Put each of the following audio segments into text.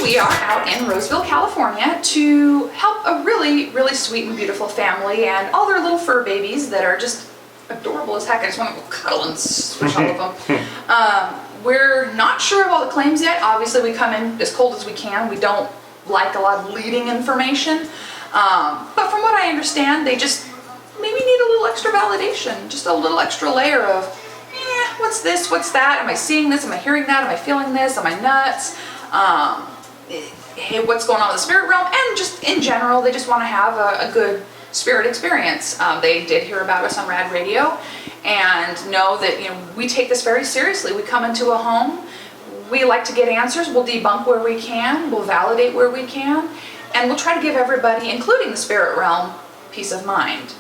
we are out in Roseville, California to help a really, really sweet and beautiful family and all their little fur babies that are just adorable as heck. I just want to go cuddle and switch all of them. We're not sure of all the claims yet. Obviously, we come in as cold as we can. We don't like a lot of leading information. But from what I understand, they just maybe need a little extra validation, just a little extra layer of, what's this, what's that? Am I seeing this? Am I hearing that? Am I feeling this? Am I nuts? Hey, what's going on in the spirit realm? And just in general, they just want to have a good spirit experience. They did hear about us on RAD Radio and know that we take this very seriously. We come into a home, we like to get answers. We'll debunk where we can, we'll validate where we can, and we'll try to give everybody, including the spirit realm, peace of mind.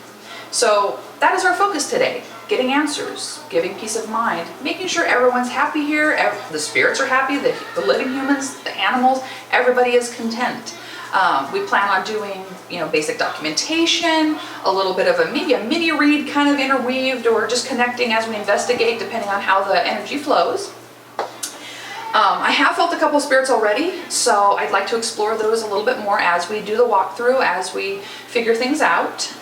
So that is our focus today. Getting answers, giving peace of mind, making sure everyone's happy here, the spirits are happy, the living humans, the animals, everybody is content. We plan on doing, basic documentation, a little bit of maybe a mini read kind of interweaved, or just connecting as we investigate depending on how the energy flows. I have felt a couple spirits already, so I'd like to explore those a little bit more as we do the walkthrough, as we figure things out.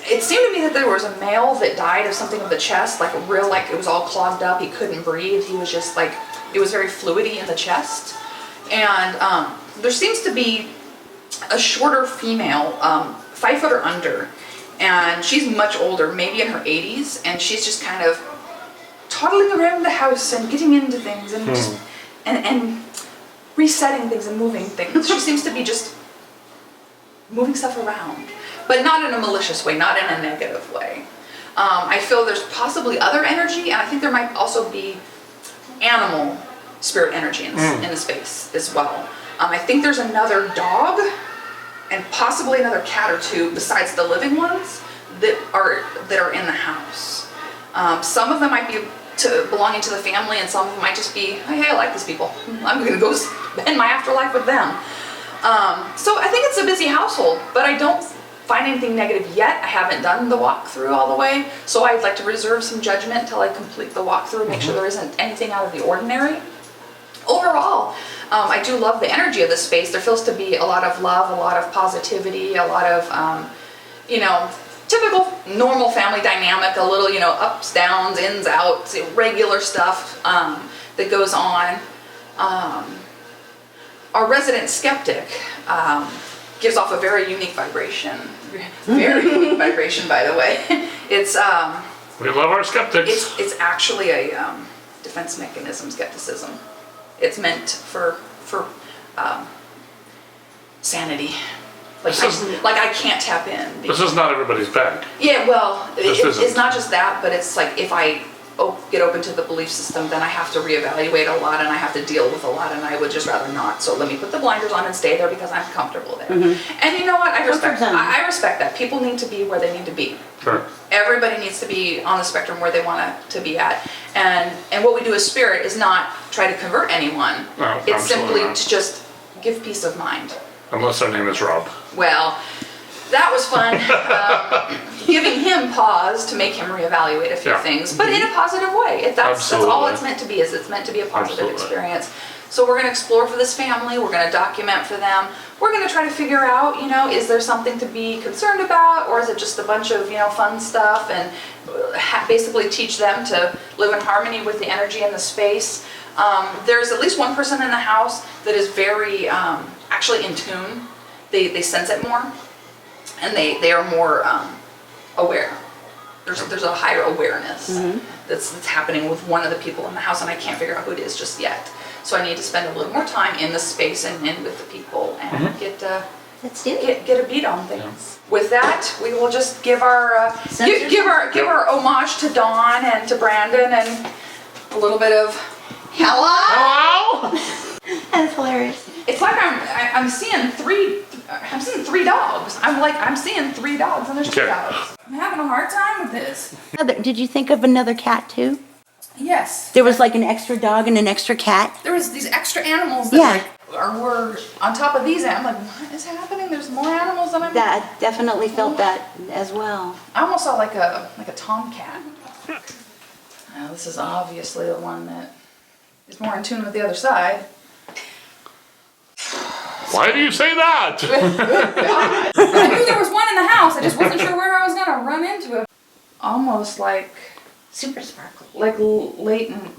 It seemed to me that there was a male that died of something of the chest, like it was all clogged up, he couldn't breathe, he was just it was very fluidy in the chest. And there seems to be a shorter female, 5 foot or under, and she's much older, maybe in her 80s, and she's just kind of toddling around the house and getting into things and just and resetting things and moving things. She seems to be just moving stuff around, but not in a malicious way, not in a negative way. I feel there's possibly other energy, and I think there might also be animal spirit energy in the space as well. I think there's another dog and possibly another cat or two besides the living ones that are in the house. Some of them might be belonging to the family, and some of them might just be, hey, I like these people. I'm going to go spend my afterlife with them. So I think it's a busy household, but I don't find anything negative yet. I haven't done the walkthrough all the way, so I'd like to reserve some judgment until I complete the walkthrough, make sure there isn't anything out of the ordinary. Overall, I do love the energy of the space. There feels to be a lot of love, a lot of positivity, a lot of, typical normal family dynamic, a little, ups, downs, ins, outs, regular stuff that goes on. Our resident skeptic gives off a very unique vibration. Very unique vibration, by the way. It's we love our skeptics. It's actually a defense mechanism, skepticism. It's meant for sanity. I can't tap in. This is not everybody's bag. Yeah, well, it's not just that, but it's like if I get open to the belief system, then I have to reevaluate a lot and I have to deal with a lot, and I would just rather not. So let me put the blinders on and stay there because I'm comfortable there. And you know what? I respect that. People need to be where they need to be. Sure. Everybody needs to be on the spectrum where they want to be at. And what we do as spirit is not try to convert anyone. No, it's simply not. to just give peace of mind. Unless their name is Rob. Well, that was fun. Giving him pause to make him reevaluate a few things, but in a positive way. That's all it's meant to be. It's meant to be a positive experience. So we're going to explore for this family. We're going to document for them. We're going to try to figure out, is there something to be concerned about, or is it just a bunch of, fun stuff, and basically teach them to live in harmony with the energy in the space. There's at least one person in the house that is very actually in tune. They sense it more, and they are more aware. There's a higher awareness that's happening with one of the people in the house, and I can't figure out who it is just yet. So I need to spend a little more time in the space and in with the people and get a beat on things. Yeah. With that, we will just give our give our homage to Dawn and to Brandon and a little bit of hello. That's hilarious. It's like I'm seeing three dogs. I'm seeing 3 dogs and there's 2 dogs. I'm having a hard time with this. Did you think of another cat too? Yes. There was like an extra dog and an extra cat? There was these extra animals that were on top of these. I'm like, what is happening? There's more animals than I'm... I definitely felt that as well. I almost saw like a tomcat. Now, this is obviously the one that is more in tune with the other side. Why do you say that? I knew there was one in the house. I just wasn't sure where I was gonna run into it. Almost like Super sparkly. like latent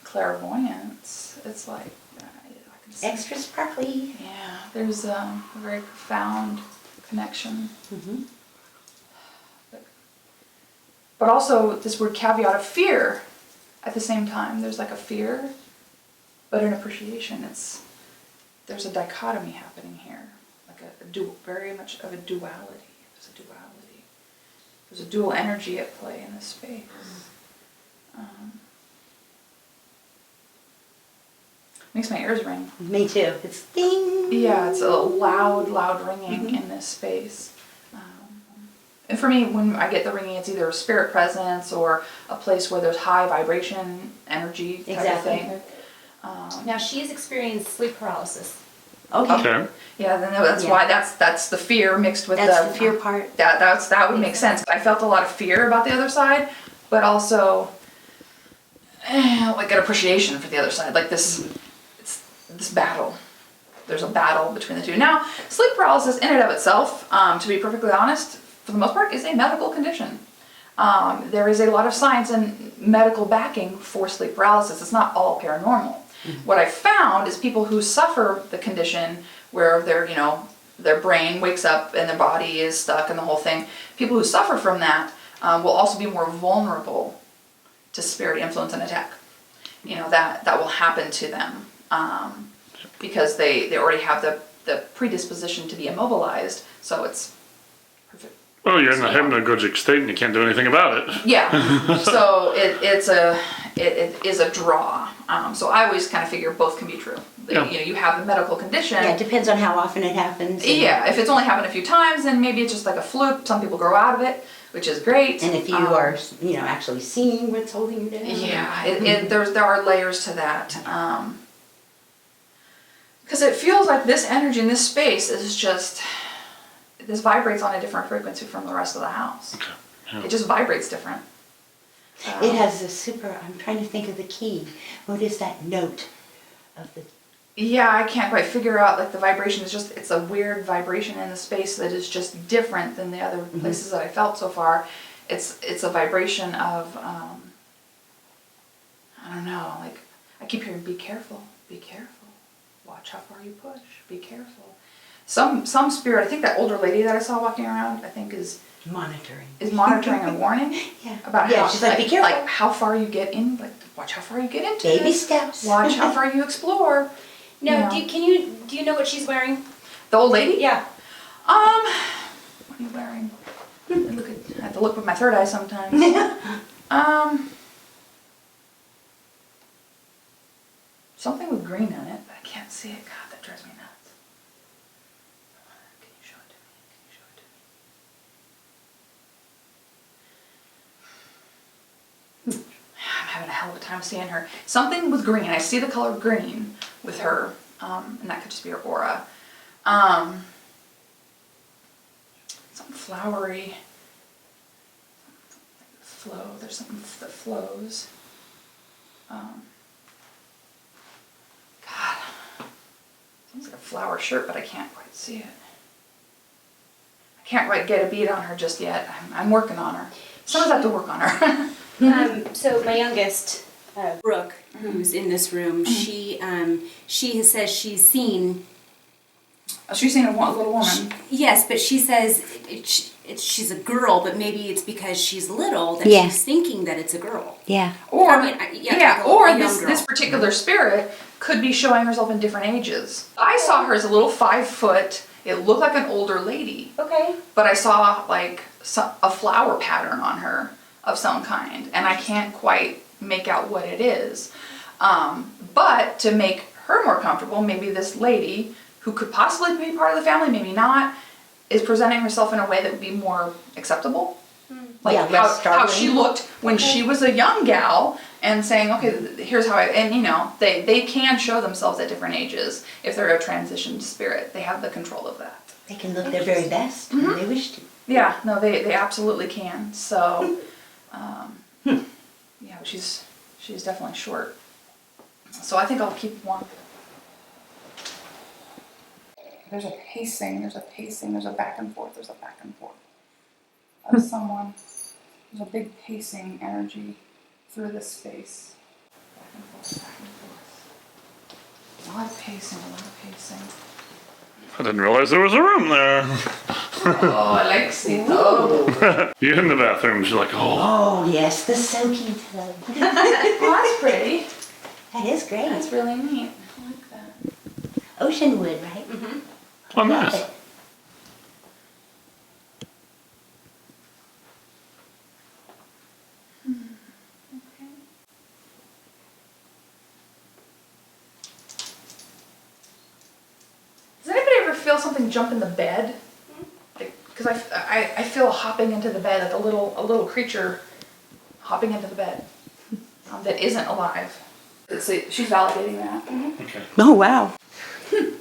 clairvoyance. It's like I can see. Extra sparkly. Yeah, there's a very profound connection. Mm-hmm. But also this weird caveat of fear at the same time. There's like a fear, but an appreciation. There's a dichotomy happening here, like very much of a duality. There's a duality. There's a dual energy at play in this space. Makes my ears ring. Me too. It's ding. Yeah, it's a loud ringing in this space. And for me, when I get the ringing, it's either a spirit presence or a place where there's high vibration, energy type of thing. Now she has experienced sleep paralysis. Okay. Okay. Yeah, then that's why that's the fear mixed with That's the fear part. That would make sense. I felt a lot of fear about the other side, but also like an appreciation for the other side. Like this battle. There's a battle between the two. Now, sleep paralysis in and of itself, to be perfectly honest, for the most part, is a medical condition. There is a lot of science and medical backing for sleep paralysis. It's not all paranormal. What I found is people who suffer the condition where their brain wakes up and their body is stuck and the whole thing, people who suffer from that will also be more vulnerable to spirit influence and attack. That will happen to them because they already have the predisposition to be immobilized, so it's perfect. Well, you're in a hypnagogic state and you can't do anything about it. Yeah, so it is a draw. So I always kind of figure both can be true. Yeah. You have the medical condition. Yeah, it depends on how often it happens. Yeah, if it's only happened a few times, then maybe it's just like a fluke. Some people grow out of it, which is great. And if you are, actually seeing what's holding you down. Yeah, there are layers to that. Because it feels like this energy in this space is just, this vibrates on a different frequency from the rest of the house. Okay. Yeah. It just vibrates different. It has I'm trying to think of the key. What is that note of the... Yeah, I can't quite figure out, like the vibration is just, it's a weird vibration in the space that is just different than the other places that I felt so far. It's a vibration of, I don't know, like, I keep hearing, be careful, watch how far you push, be careful. Some spirit, I think that older lady that I saw walking around, I think is monitoring and warning. Yeah. About Yeah, how, she's like, be careful. like how far you get in, like watch how far you get into Baby this. steps. Watch how far you explore. Now, do you know what she's wearing? The old lady? Yeah. What are you wearing? I have to look with my third eye sometimes. Something with green in it, but I can't see it. God, that drives me nuts. Can you show it to me? I'm having a hell of a time seeing her. Something with green. I see the color green with her, and that could just be her aura. Something flowery. Flow. There's something that flows. God. Sounds like a flower shirt, but I can't quite see it. I can't quite get a bead on her just yet. I'm working on her. Sometimes I have to work on her. So my youngest, Brooke, who's in this room, she has said she's seen. She's seen a little woman. Yes, but she says she's a girl, but maybe it's because she's little that Yeah. she's thinking that it's a girl. Yeah. Or a young girl. this particular spirit could be showing herself in different ages. I saw her as a little 5 foot. It looked like an older lady, Okay. but I saw like a flower pattern on her of some kind, and I can't quite make out what it is. But to make her more comfortable, maybe this lady, who could possibly be part of the family, maybe not, is presenting herself in a way that would be more acceptable. Like Yeah, less how she startling. looked when she was a young gal, and saying, okay, here's how they can show themselves at different ages if they're a transitioned spirit. They have the control of that. They can look their very best when they wish to. Yeah, no, they absolutely can. So, yeah, she's definitely short. So I think I'll keep one. there's a pacing, there's a back and forth of someone. There's a big pacing energy through this space. Back and forth. A lot of pacing. I didn't realize there was a room there. Oh, Alexi. Oh. You're in the bathroom. She's like, oh. Oh, yes, the soaking tub. Well, that's pretty. That is great. That's really neat. I like that. Ocean wood, right? Mm-hmm. Oh, nice. Okay. Does anybody ever feel something jump in the bed? Because I feel hopping into the bed, like a little creature hopping into the bed that isn't alive. She's validating that. Mm-hmm. Okay. Oh, wow.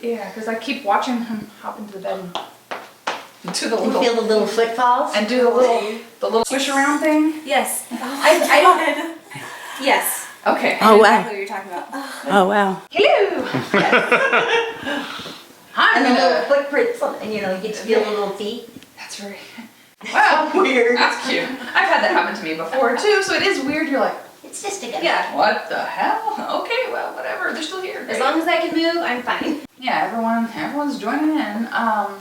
Yeah, because I keep watching him hop into the bed and do the You little feel the little footfalls? and do the little swish around thing. Yes. I don't. Yes. Okay. Oh, wow. Exactly what you're talking about. Oh, wow. Hello. And the little I'm footprints, and you get to feel the little feet. That's very wow. Weird. That's cute. I've had that happen to me before too, so it is weird. You're like, It's just a ghost. Yeah. what the hell? Okay, well, whatever. They're still here. As Great. long as I can move, I'm fine. Yeah, everyone's joining in. I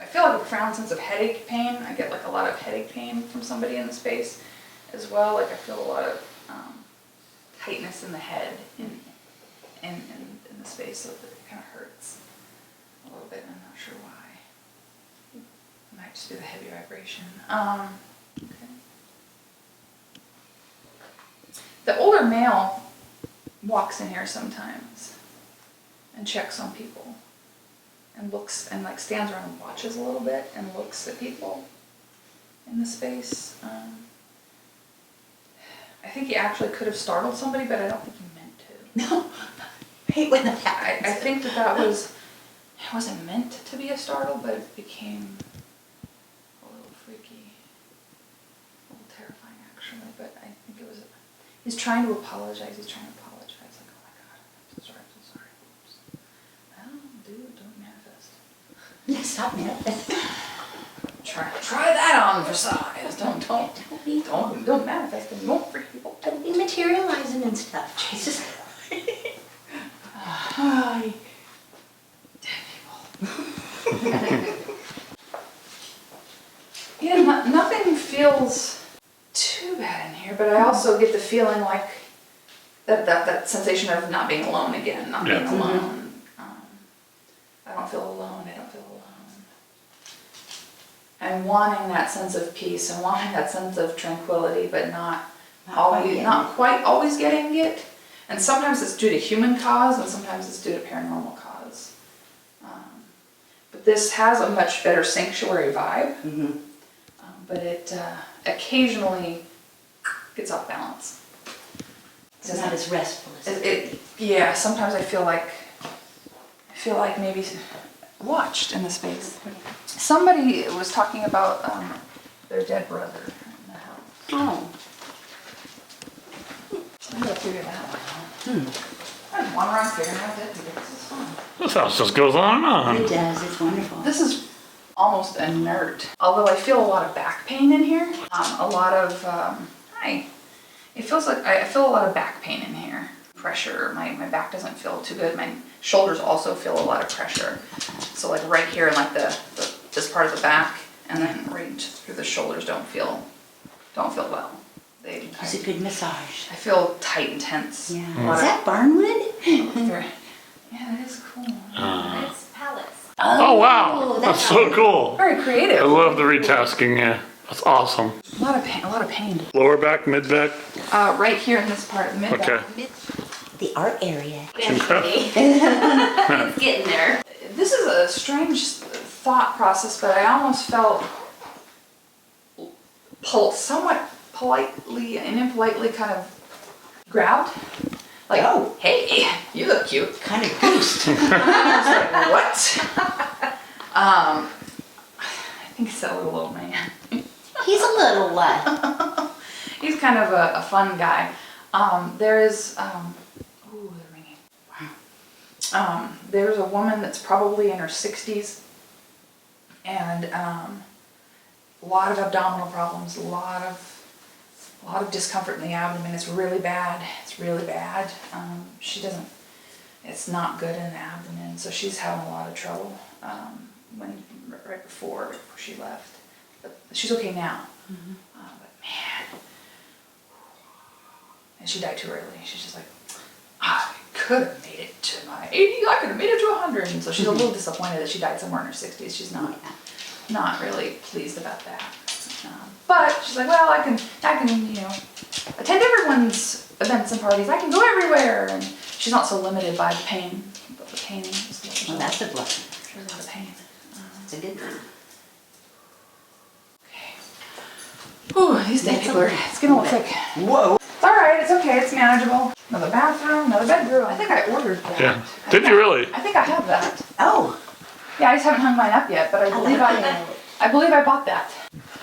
feel like a profound sense of headache pain. I get like a lot of headache pain from somebody in the space as well. Like I feel a lot of tightness in the head in the space, so that it kind of hurts a little bit. And I'm not sure why. It might just be the heavy vibration. Okay. The older male walks in here sometimes and checks on people and looks and like stands around and watches a little bit and looks at people in the space. I think he actually could have startled somebody, but I don't think he meant to. No. Right when that happens. I think it wasn't meant to be a startle, but it became a little freaky, a little terrifying actually, but I think it was, he's trying to apologize, like, oh my God, I'm so sorry. Oops. Oh, dude, don't manifest. Yeah, stop manifesting. Try that on for size. Don't manifest and you won't freak people. Don't be materializing and stuff. Jesus. Hi. Yeah, nothing feels too bad in here, but I also get the feeling like that sensation of not being alone again, not being alone. I don't feel alone. And wanting that sense of peace and wanting that sense of tranquility, but not quite always getting it. And sometimes it's due to human cause, and sometimes it's due to paranormal cause. But this has a much better sanctuary vibe. Mm-hmm. But it occasionally gets off balance. It's not as restful as Yeah, sometimes I feel like maybe watched in the space. Somebody was talking about their dead brother in the house. Oh. I'm gonna figure that out. I'm one around figuring out dead people. This is fun. This house just goes on and on. It does. It's wonderful. This is almost inert. Although I feel a lot of back pain in here. A lot of it feels like I feel a lot of back pain in here. Pressure. My back doesn't feel too good. My shoulders also feel a lot of pressure. So like right here in like this part of the back, and then right through the shoulders don't feel well. It's a good massage. I feel tight and tense. Yeah. Is that barnwood? Yeah, that is cool. It's pallets. Oh, wow. That's so cool. Very creative. I love the retasking, yeah. That's awesome. A lot of pain. Lower back, mid back? Right here in this part of the mid back. Okay. The art area. Eventually. It's getting there. This is a strange thought process, but I almost felt somewhat politely and impolitely kind of grabbed. Like, Oh. Hey, you look cute. Kind of goosed. I was like, what? I think it's that little old man. He's a little what? He's kind of a fun guy. There is, ooh, they're ringing. Wow. There's a woman that's probably in her 60s, and a lot of abdominal problems, a lot of discomfort in the abdomen. It's really bad. It's really bad. It's not good in the abdomen, so she's having a lot of trouble right before she left. But she's okay now. But man, and she died too early. She's just like, I could have made it to my 80. I could have made it to 100. And so she's a little disappointed that she died somewhere in her 60s. She's not really pleased about that. But she's like, well, I can attend everyone's events and parties. I can go everywhere, and she's not so limited by the pain. But the pain is Well, that's a blessing. there's a lot of pain. It's a good thing. Okay. Ooh, these days people are. It's gonna look like. Whoa. It's all right. It's okay. It's manageable. Another bathroom, another bedroom. I think I ordered that. Yeah. Did you really? I think I have that. Oh. Yeah, I just haven't hung mine up yet, but I believe I bought that.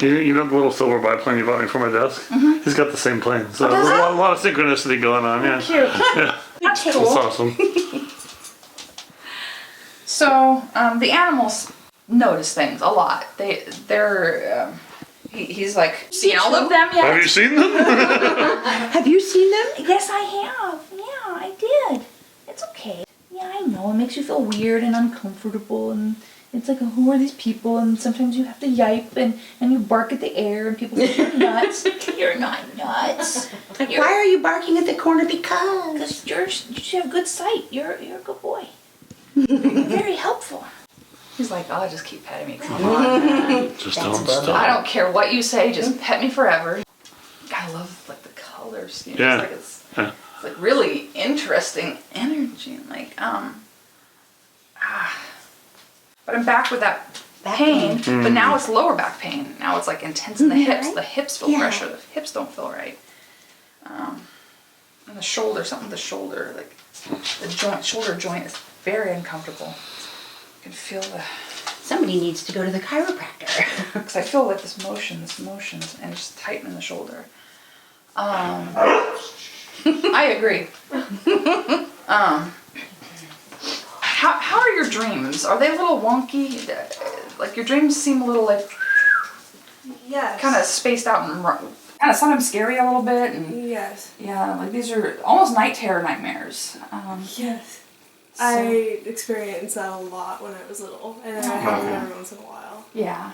You know the little silver biplane you bought me for my desk? He's got the same plane. So there's a lot of synchronicity going on, yeah. Cute. Yeah. That's That's cool. awesome. So the animals notice things a lot. He's like seen all of them yet. Have you seen them? Have you seen them? Yes, I have. Yeah, I did. It's okay. Yeah, I know. It makes you feel weird and uncomfortable, and it's like, who are these people? And sometimes you have to yipe and you bark at the air, and people say you're nuts. You're not nuts. Why are you barking at the corner? Because You have good sight. You're a good boy. You're very helpful. He's like, oh, just keep petting me. Come on. Just That's don't brother. stop. I don't care what you say. Just pet me forever. I love like the color scheme. Yeah. It's like really interesting energy. Like but I'm back with that pain. But now it's lower back pain. Now it's like intense in the hips. Right? The hips feel pressure. The hips don't feel right. And the shoulder, something with the shoulder, like the shoulder joint is very uncomfortable. You can feel somebody needs to go to the chiropractor. because I feel like this motion, and just tightening the shoulder. I agree. How are your dreams? Are they a little wonky? Like your dreams seem a little like Yes. kind of spaced out and kind of sometimes scary a little bit. And Yes. yeah, like these are almost night terror nightmares. Yes. I experienced that a lot when I was little, and I have them every once in a while. Yeah.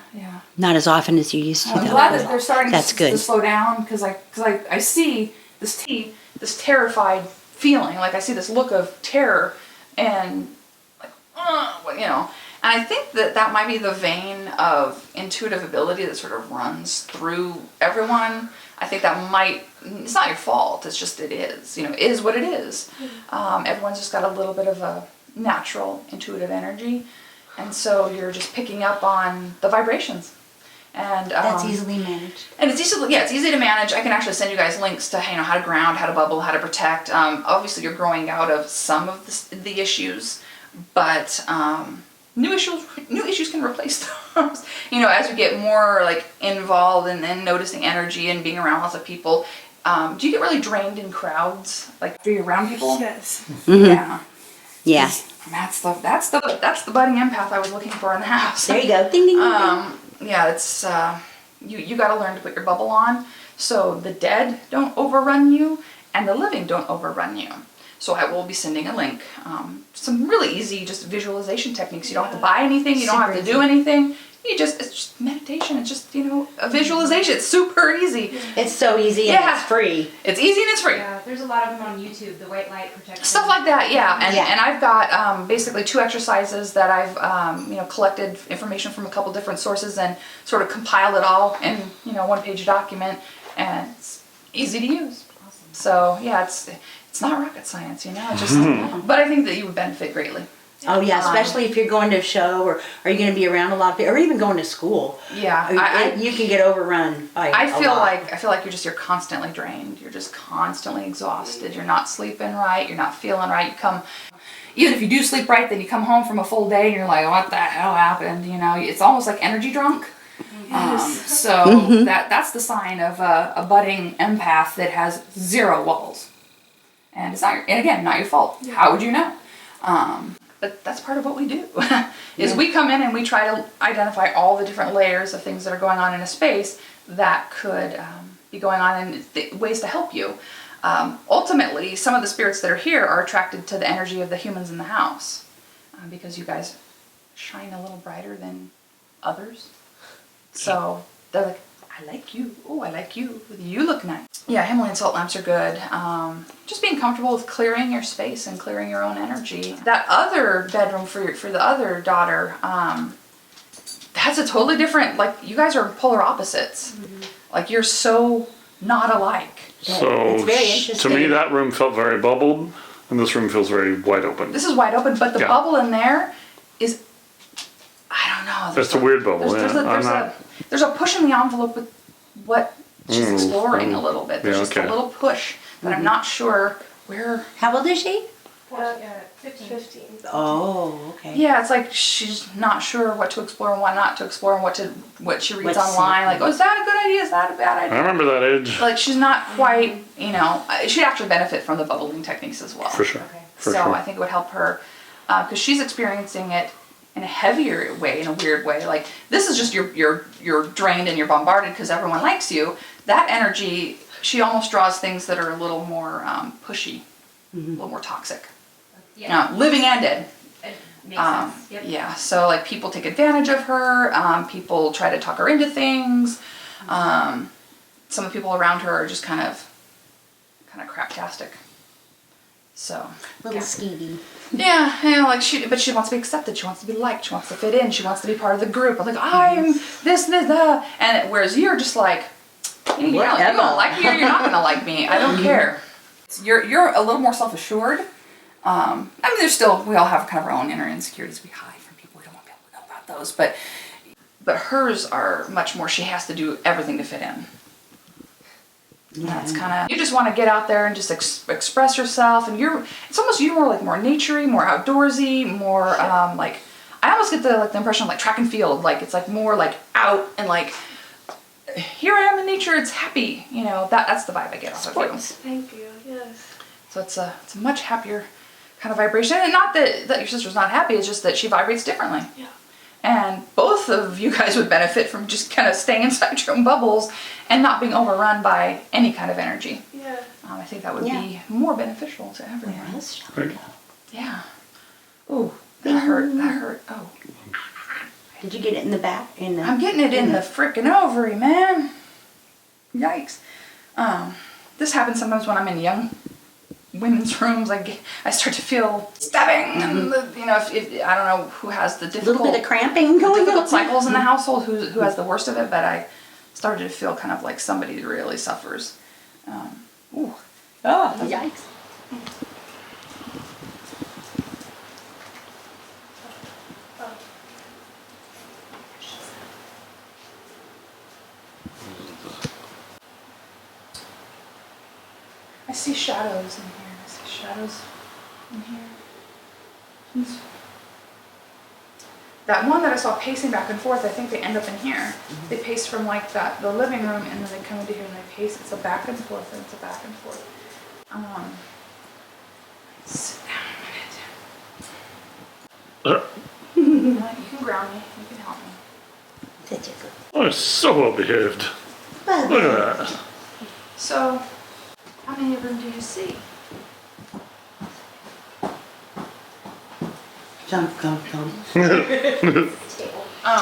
Not as often as you used to. I'm though. glad that they're starting That's good. to slow down because I see this terrified feeling. Like I see this look of terror and like, and I think that might be the vein of intuitive ability that sort of runs through everyone. I think that it's not your fault, it's just it is. Is what it is. Everyone's just got a little bit of a natural intuitive energy. And so you're just picking up on the vibrations. And That's easily managed. and it's easy to manage. I can actually send you guys links to how to ground, how to bubble, how to protect. Obviously you're growing out of some of the issues, but new issues can replace those. As you get more like involved and then noticing energy and being around lots of people. Do you get really drained in crowds? Like, do you around people? Yes. Yeah. Yeah. That's the budding empath I was looking for in the house. There you go. Ding, ding, ding, ding. Yeah, it's you got to learn to put your bubble on, so the dead don't overrun you and the living don't overrun you. So I will be sending a link. Some really easy, just visualization techniques. You don't have to buy anything. You don't have to do anything. It's just meditation. It's just a visualization. It's super easy. It's so easy and it's free. It's easy and it's free. Yeah, there's a lot of them on YouTube, the white light protection. Stuff like that, yeah. And I've got basically 2 exercises that I've collected information from a couple different sources and sort of compiled it all in 1-page document, and it's easy to use. Awesome. So yeah, it's not rocket science, just but I think that you would benefit greatly. Oh yeah, especially if you're going to a show or are you going to be around a lot of people, or even going to school. Yeah, you can get overrun by I feel like you're constantly drained. You're just constantly exhausted. You're not sleeping right. You're not feeling right. Even if you do sleep right, then you come home from a full day and you're like, what the hell happened? It's almost like energy drunk. Yes. So that's the sign of a budding empath that has 0 walls. And it's not your fault. How would you know? But that's part of what we do, is we come in and we try to identify all the different layers of things that are going on in a space that could be going on and ways to help you. Ultimately, some of the spirits that are here are attracted to the energy of the humans in the house because you guys shine a little brighter than others. So they're like, I like you. Oh, I like you. You look nice. Yeah, Himalayan salt lamps are good. Just being comfortable with clearing your space and clearing your own energy. That other bedroom for the other daughter, that's a totally different, like, you guys are polar opposites. Mm-hmm. Like, you're so not alike. So It's very interesting. to me, that room felt very bubbled, and this room feels very wide open. This is wide open, but the Yeah. bubble in there is, I don't know. That's a weird bubble, There's a push in the envelope with what she's exploring a little bit. There's Yeah, just okay. a little push that I'm not sure where. How old is she? 15. Oh, okay. Yeah, it's like she's not sure what to explore and what not to explore and what she reads What's online. Like, oh, is that a good idea? Is that a bad I idea? remember that age. Like, she's not quite, she'd actually benefit from the bubbling techniques as well. For sure. Okay. For So sure. I think it would help her because she's experiencing it in a heavier way, in a weird way. Like, this is just you're drained and you're bombarded because everyone likes you. That energy, she almost draws things that are a little more pushy, a little more toxic. Yeah. Living and dead. It makes sense. Yep. Yeah, so like people take advantage of her, people try to talk her into things. Some of the people around her are just kind of craptastic. So Little skeevy. yeah, like but she wants to be accepted. She wants to be liked. She wants to fit in. She wants to be part of the group. I'm like, I'm this, that, and whereas you're just like, you're gonna like me or you're not gonna like me. I don't care. You're a little more self-assured. I mean, we all have kind of our own inner insecurities we hide from people. We don't want people to know about those, but hers are much more. She has to do everything to fit in. Yeah. That's kind of, you just want to get out there and just express yourself, and it's almost you're more naturey, more outdoorsy, more like, I almost get the impression of like track and field, like it's like more like out and like, here I am in nature, it's happy, that's the vibe I get off of you. Thank you. Yes. So it's a much happier kind of vibration, and not that your sister's not happy, it's just that she vibrates differently. Yeah. And both of you guys would benefit from just kind of staying inside your own bubbles and not being overrun by any kind of energy. Yeah. I think that would be more beneficial to everyone. Where else shall Right. we go? Yeah. Ooh, that hurt. Oh. Did you get it in the back? I'm getting it in the frickin' ovary, man. Yikes. This happens sometimes when I'm in young women's rooms. I start to feel stabbing, and if I don't know who has the A difficult, little bit of cramping going difficult on. cycles in the household, who has the worst of it, but I started to feel kind of like somebody really suffers. Ooh. Oh, yikes. I see shadows in here. I see shadows in here. That one that I saw pacing back and forth, I think they end up in here. Mm-hmm. They pace from like the living room, and then they come into here and they pace. It's a back and forth, and it's a back and forth. Sit down a minute. You can ground me. You can help me. Such a good. Oh, it's so well behaved. Look at that. So, how many of them do you see? Jump. Table.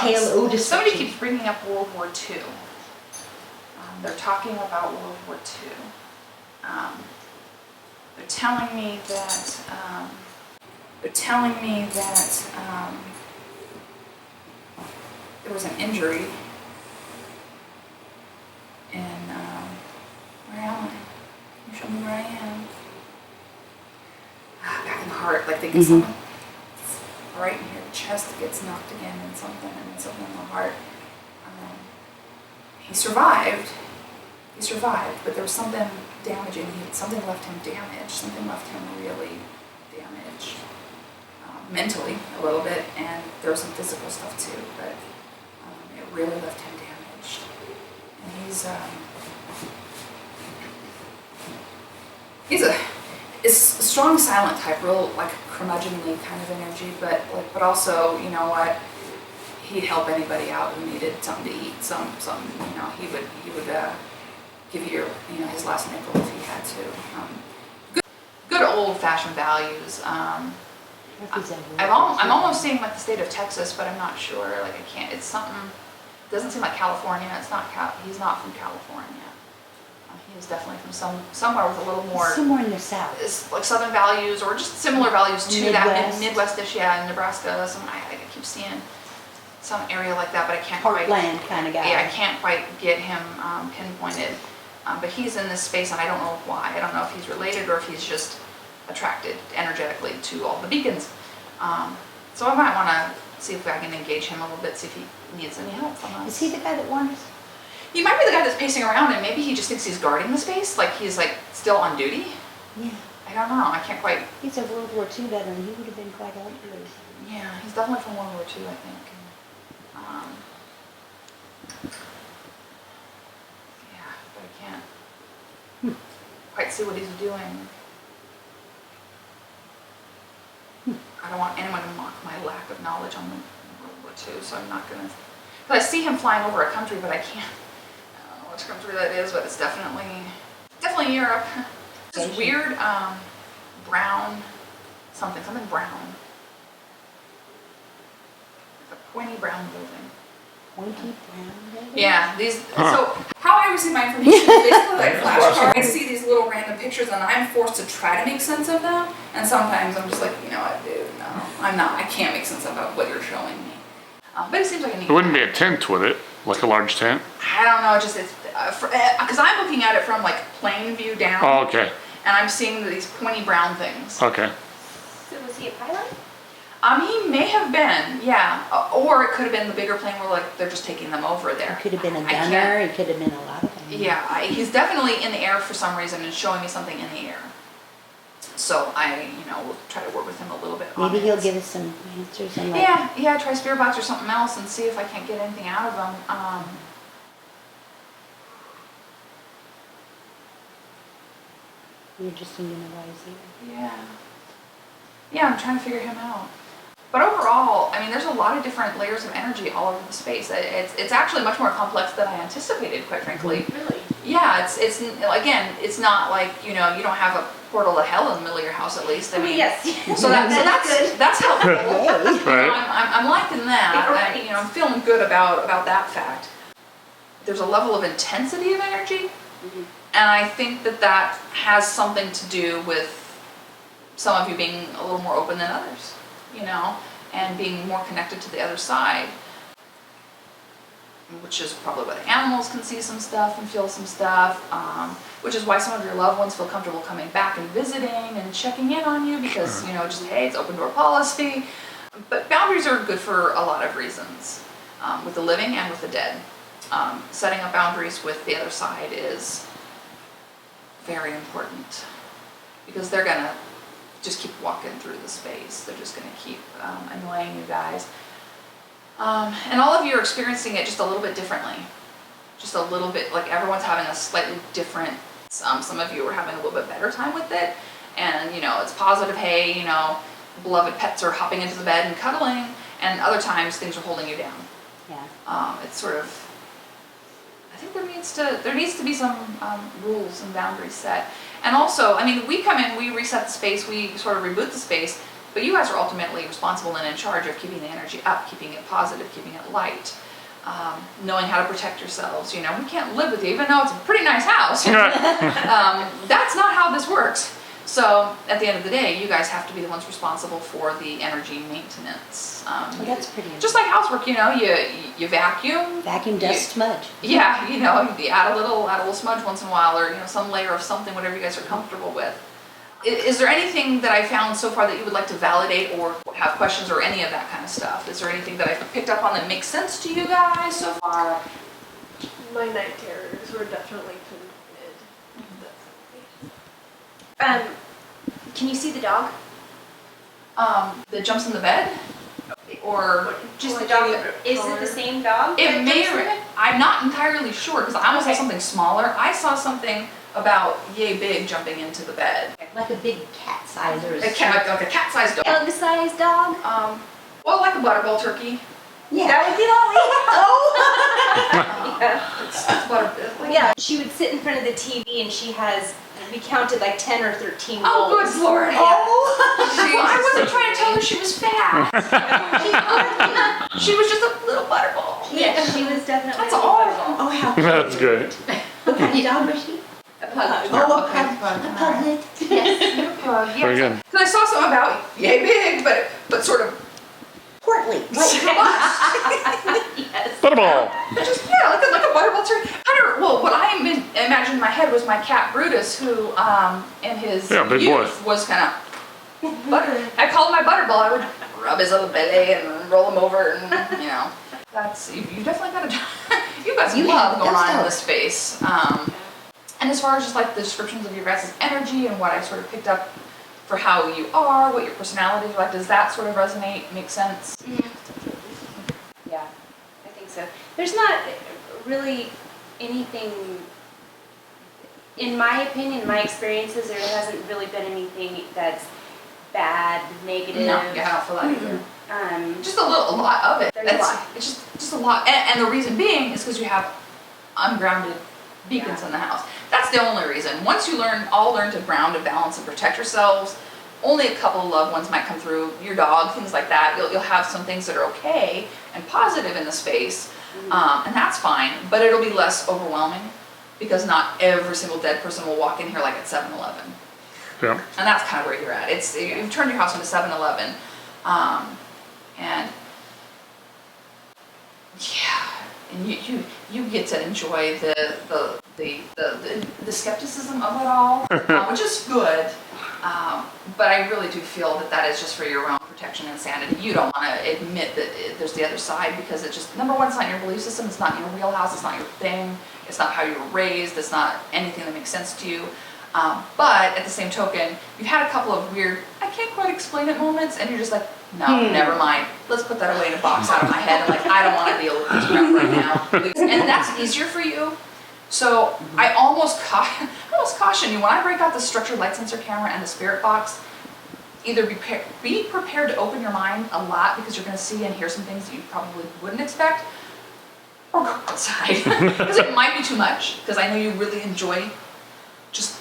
Tail Somebody keeps bringing up World War II. They're talking about World War II. They're telling me that there was an injury in where am I? Can you show me where I am? Back in the heart, like they get something right in your chest gets knocked again, and something in the heart. He survived, but there was something damaging. Something left him damaged. Something left him really damaged mentally a little bit, and there was some physical stuff too. But it really left him damaged. And he's as strong silent type, real like curmudgeonly kind of energy, but also, you know what, he'd help anybody out who needed something to eat. Some you know, he would give you his last nickel if he had to. Good old fashioned values. I'm almost saying like the state of Texas, but I'm not sure. Like I can't. It's something. It doesn't seem like California. It's not. He's not from California. He was definitely from somewhere with a little more. Somewhere in the south. It's like Southern values or just similar values to Midwest. that Midwestish. Yeah, in Nebraska. I keep seeing some area like that, but I can't quite. Heartland kind of guy. Yeah, I can't quite get him pinpointed. But he's in this space, and I don't know why. I don't know if he's related or if he's just attracted energetically to all the beacons. So I might want to see if I can engage him a little bit, see if he needs any help from us. Is he the guy that wanders? He might be the guy that's pacing around, and maybe he just thinks he's guarding the space, like he's like still on duty. Yeah. I don't know. I can't quite. He's a World War II veteran. He would have been quite old. Yeah, he's definitely from World War II, I think. Yeah, but I can't quite see what he's doing. I don't want anyone to mock my lack of knowledge on the World War II, so I'm not gonna. But I see him flying over a country, but I don't know which country that is, but it's definitely Europe. This weird brown something brown. Like a pointy brown building. Pointy brown building? Yeah, these. So how I receive my information is basically like flashcards. I see these little random pictures, and I'm forced to try to make sense of them. And sometimes I'm just like, you know what, dude, no, I'm not. I can't make sense of what you're showing me. But it seems like a neat. It wouldn't be a tent, would it? Like a large tent? I don't know. It's because I'm looking at it from like plain view down. Oh, okay. And I'm seeing these pointy brown things. Okay. So was he a pilot? He may have been, yeah. Or it could have been the bigger plane where like they're just taking them over there. He could have been a gunner. He could have been a lot of things. Yeah, he's definitely in the air for some reason and showing me something in the air. So I, will try to work with him a little bit. Maybe he'll give us some answers. And Yeah. Try S.P.I.R.I.T box or something else and see if I can't get anything out of him. Interesting to know why he's here. Yeah, I'm trying to figure him out. But overall, I mean, there's a lot of different layers of energy all over the space. It's actually much more complex than I anticipated, quite frankly. Really? Yeah, it's again, it's not like, you don't have a portal to hell in the middle of your house at least. I mean, yes. So that's good. That's helpful. Right. I'm liking that. Right. I'm feeling good about that fact. There's a level of intensity of energy, and I think that has something to do with some of you being a little more open than others, and being more connected to the other side, which is probably why the animals can see some stuff and feel some stuff, which is why some of your loved ones feel comfortable coming back and visiting and checking in on you because, just, hey, it's open door policy. But boundaries are good for a lot of reasons, with the living and with the dead. Setting up boundaries with the other side is very important because they're going to just keep walking through the space. They're just going to keep annoying you guys. And all of you are experiencing it just a little bit differently. Just a little bit, like everyone's having a slightly different, some of you are having a little bit better time with it. And, it's positive, hey, beloved pets are hopping into the bed and cuddling. And other times things are holding you down. Yeah. It's sort of, I think there needs to be some rules and boundaries set. And also, I mean, we come in, we reset the space, we sort of reboot the space, but you guys are ultimately responsible and in charge of keeping the energy up, keeping it positive, keeping it light, knowing how to protect yourselves. We can't live with you, even though it's a pretty nice house. That's not how this works. So at the end of the day, you guys have to be the ones responsible for the energy maintenance. Well, that's pretty just like housework, you vacuum. Vacuum, dust, smudge. Yeah, you add a little smudge once in a while, or some layer of something, whatever you guys are comfortable with. Is there anything that I found so far that you would like to validate or have questions or any of that kind of stuff? Is there anything that I've picked up on that makes sense to you guys so far? My night terrors were definitely Can you see the dog? That jumps in the bed? Or Just the dog? Is it the same dog? it may or I'm not entirely sure because I almost saw something smaller. I saw something about yay big jumping into the bed. Like a big cat size or Like a cat-sized dog. Dog-sized dog. Well, like a butterball turkey. Yeah. That would be Ollie. It's butter. Yeah, she would sit in front of the TV and she has, we counted like 10 or 13 Oh, bowls. good Lord. I wasn't trying to tell her she was fat. She was just a little butterball. Yeah, she was definitely That's a all. butterball. Oh, how That's great. What kind of dog was she? A pug. Oh, a Okay. puglet. Yes. Very good. Because I saw something about yay big, but sort of Portly. like Yes. Butterball. just like a butterball turkey. Well, what I imagined in my head was my cat Brutus, who in his Big youth was kind of butter. I called him my butterball. I would rub his little belly and roll him over, and that's you definitely got you've got some love going on in this space. And as far as just like the descriptions of your guys' energy and what I sort of picked up for how you are, what your personality is like, does that sort of resonate, make sense? Yeah, I think so. There's not really anything, in my opinion, my experiences, there hasn't really been anything that's bad, negative. No, yeah, I don't feel that either. Just a lot of it. There's a lot. It's just a lot, and the reason being is because you have ungrounded beacons in the house. That's the only reason. Once you all learn to ground and balance and protect yourselves, only a couple of loved ones might come through, your dog, things like that. You'll have some things that are okay and positive in the space, and that's fine, but it'll be less overwhelming because not every single dead person will walk in here like at 7-Eleven. Yeah. And that's kind of where you're at. You've turned your house into 7-Eleven, and and you get to enjoy the skepticism of it all, which is good. But I really do feel that is just for your own protection and sanity. You don't want to admit that there's the other side because it just, number one, it's not your belief system, it's not your real house, it's not your thing, it's not how you were raised, it's not anything that makes sense to you. But at the same token, you've had a couple of weird, I can't quite explain it moments, and you're just like, no, never mind. Let's put that away in a box out of my head. And I don't want to deal with this crap right now. And that's easier for you. So I almost caution you when I break out the structured light sensor camera and the spirit box. Either be prepared to open your mind a lot because you're going to see and hear some things that you probably wouldn't expect, or go outside because it might be too much. Because I know you really enjoy just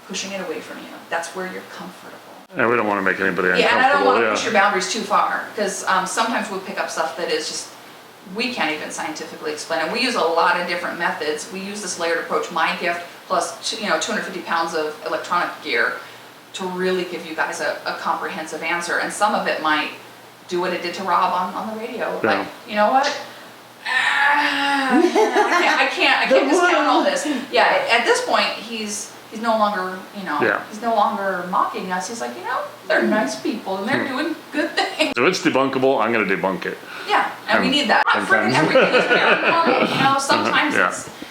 pushing it away from you. That's where you're comfortable. And we don't want to make anybody uncomfortable. Yeah, and I don't want to push your boundaries too far because sometimes we'll pick up stuff that is just, we can't even scientifically explain it. We use a lot of different methods. We use this layered approach, my gift, plus 250 pounds of electronic gear to really give you guys a comprehensive answer. And some of it might do what it did to Rob on the radio. Yeah. Like, you know what? I can't discount all this. Yeah, at this point, he's no longer, he's no longer mocking us. He's like, they're nice people and they're doing good things. So it's debunkable, I'm going to debunk it. Yeah, and we need that. Not friggin' everything is paranormal.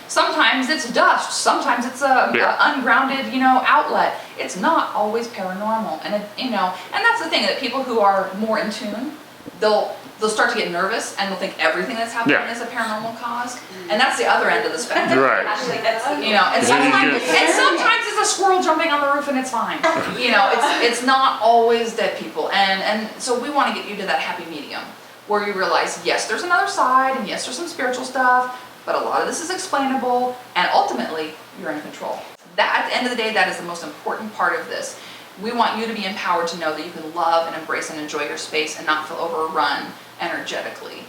Sometimes it's dust. Sometimes it's a ungrounded, outlet. It's not always paranormal, and and that's the thing that people who are more in tune, they'll start to get nervous and they'll think everything that's happening is a paranormal cause, and that's the other end of the spectrum. Right. And sometimes it's a squirrel jumping on the roof and it's fine. It's not always dead people, and so we want to get you to that happy medium where you realize, yes, there's another side, and yes, there's some spiritual stuff, but a lot of this is explainable, and ultimately, you're in control. That, at the end of the day, that is the most important part of this. We want you to be empowered to know that you can love and embrace and enjoy your space and not feel overrun energetically.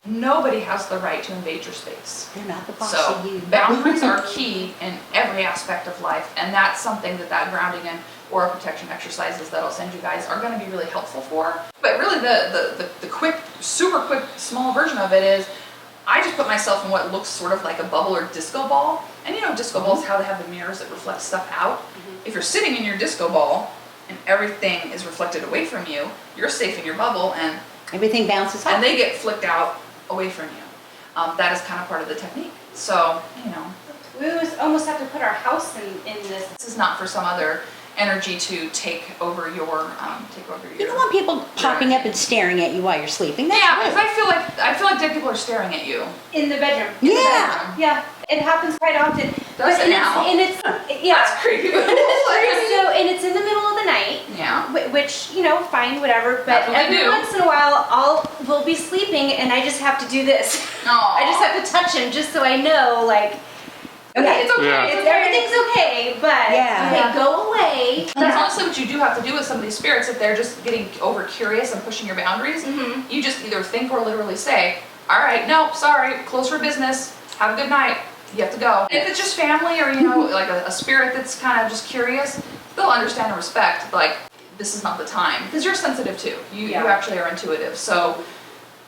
Nobody has the right to invade your space. They're not the boss So of you. boundaries are key in every aspect of life, and that's something that grounding and aura protection exercises that I'll send you guys are going to be really helpful for. But really the quick, super quick, small version of it is I just put myself in what looks sort of like a bubble or disco ball. And disco balls, how they have the mirrors that reflect stuff out. If you're sitting in your disco ball and everything is reflected away from you, you're safe in your bubble and Everything bounces off. and they get flicked out away from you. That is kind of part of the technique. So, We almost have to put our house in this. this is not for some other energy to take over your You don't want people popping up and staring at you while you're sleeping. That's because rude. I feel like dead people are staring at you. In the bedroom. Yeah. Yeah, it happens quite often. Does it now? It's yeah. That's creepy. So and it's in the middle of the night. Yeah. Which fine, whatever. But That's what we every do. once in a while, we'll be sleeping, and I just have to do this. Aw. I just have to touch him just so I know, like, okay, It's okay. Yeah. It's okay. everything's okay, but Yeah. okay, go away. That's honestly what you do have to do with some of these spirits. If they're just getting over curious and pushing your boundaries, you just either think or literally say, all right, no, sorry, close for business. Have a good night. You have to go. If it's just family or, like a spirit that's kind of just curious, they'll understand and respect, like, this is not the time. Because you're sensitive too. You actually are intuitive. So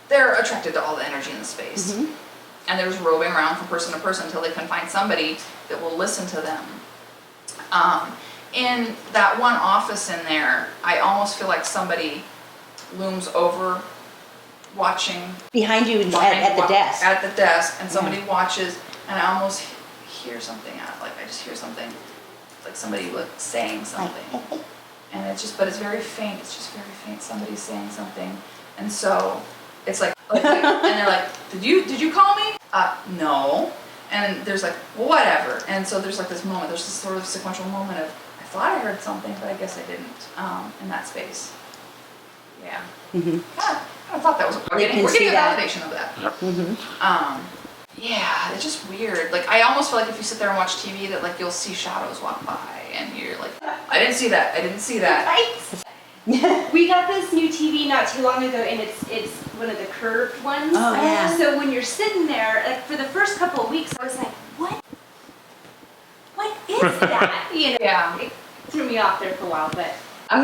they're attracted to all the energy in the space. And they're just roving around from person to person until they can find somebody that will listen to them. In that one office in there, I almost feel like somebody looms over watching. Behind you at the desk. At the desk, and somebody watches, and I almost hear something I just hear something. It's like somebody saying something. And but it's very faint, it's just very faint, somebody's saying something. And so, it's like and they're like, did you call me? No. And there's like, well, whatever. And so there's like this moment, there's this sort of sequential moment of, I thought I heard something, but I guess I didn't, in that space. Yeah. I thought that was, we're getting a validation of that. Yeah, it's just weird. Like, I almost feel like if you sit there and watch TV that, like, you'll see shadows walk by, and you're like, I didn't see that, Right? We got this new TV not too long ago, and it's one of the curved ones. Oh, yeah. So when you're sitting there, like for the first couple of weeks, I was like, what is that? Yeah. It threw me off there for a while, but. But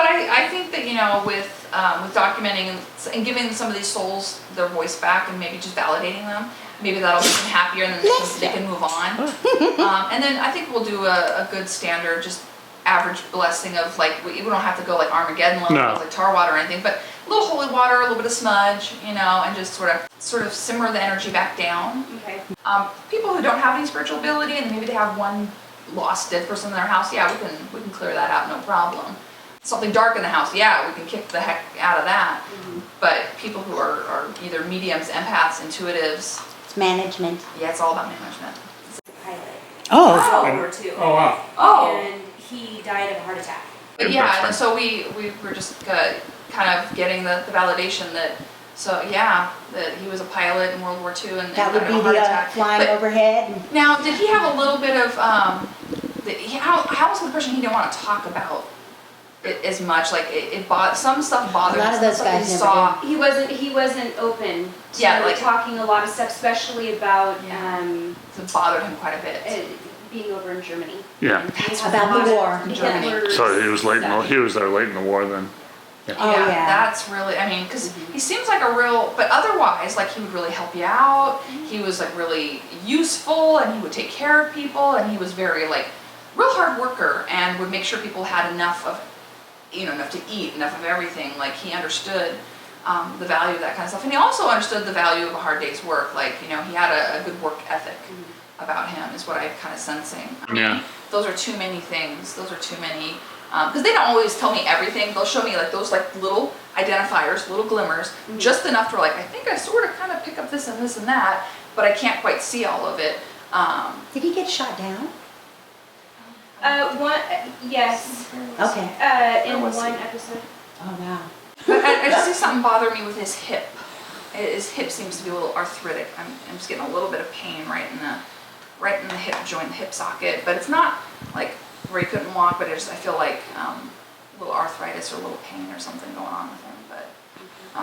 I think that, with documenting and giving some of these souls their voice back and maybe just validating them, maybe that'll make them happier and then they can move on. And then I think we'll do a good standard, just average blessing of, like, we don't have to go like Armageddon level, No. like tar water or anything, but a little holy water, a little bit of smudge, and just sort of simmer the energy back down. Okay. People who don't have any spiritual ability and maybe they have one lost dead person in their house, yeah, we can clear that out, no problem. Something dark in the house, yeah, we can kick the heck out of that. But people who are either mediums, empaths, intuitives, It's management. yeah, it's all about management. Pilot. Oh. World War II. Oh, wow. And he died of a heart attack. But yeah, and so we were just kind of getting the validation that, that he was a pilot in World War II and That would died be of a heart the attack. flying But overhead. now, did he have a little bit of, how was the person he didn't want to talk about it as much? Like, some stuff bothered him. A lot of those some stuff guys he never saw. He wasn't open to Yeah, like- talking a lot of stuff, especially about It bothered him quite a bit. being over in Germany. Yeah. And he had About a lot the of war. Germany. Hitler's So he was stuff. he was there late in the war then. Oh, yeah. That's really, because he seems like a real, but otherwise, like, he would really help you out. He was, like, really useful, and he would take care of people, and he was very, like, real hard worker, and would make sure people had enough of, enough to eat, enough of everything. Like, he understood the value of that kind of stuff. And he also understood the value of a hard day's work. Like, he had a good work ethic about him, is what I'm kind of sensing. Yeah. Those are too many things. Those are too many. Because they don't always tell me everything. They'll show me like those like little identifiers, little glimmers, just enough to like, I think I sort of kind of pick up this and this and that, but I can't quite see all of it. Did he get shot down? Yes. Okay. In was one he? episode. Oh, wow. But I just see something bother me with his hip. His hip seems to be a little arthritic. I'm just getting a little bit of pain right in the hip joint, the hip socket. But it's not like where he couldn't walk, but I feel like a little arthritis or a little pain or something going on with him.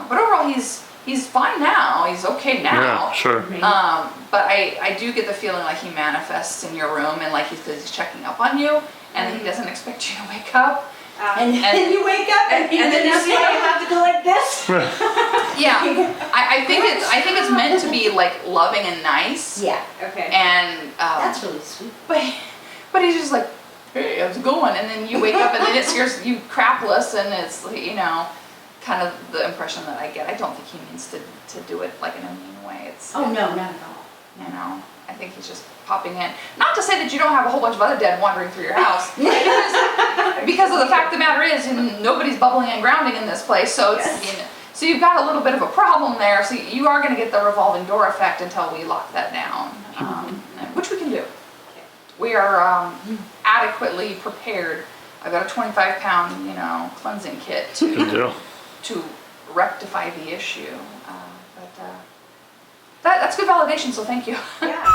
But overall, he's fine now. He's okay now. Yeah, sure. But I do get the feeling like he manifests in your room and like he's checking up on you, and he doesn't expect you to wake up. And then you wake up and then you that's see why you have to go like this? Yeah, I think it's meant to be like loving and nice. Yeah. Okay. And That's really sweet. but he's just like, hey, how's it going? And then you wake up and then it scares you crapless, and it's kind of the impression that I get. I don't think he means to do it like in a mean way. Oh, no, not at all. I think he's just popping in. Not to say that you don't have a whole bunch of other dead wandering through your house, because of the fact of the matter is, nobody's bubbling and grounding in this place, so it's, so you've got a little bit of a problem there. So you are going to get the revolving door effect until we lock that down, which we can we are adequately prepared. I've got a 25-pound, cleansing kit Good deal. to rectify the issue. But that's good validation, so thank you. Yeah.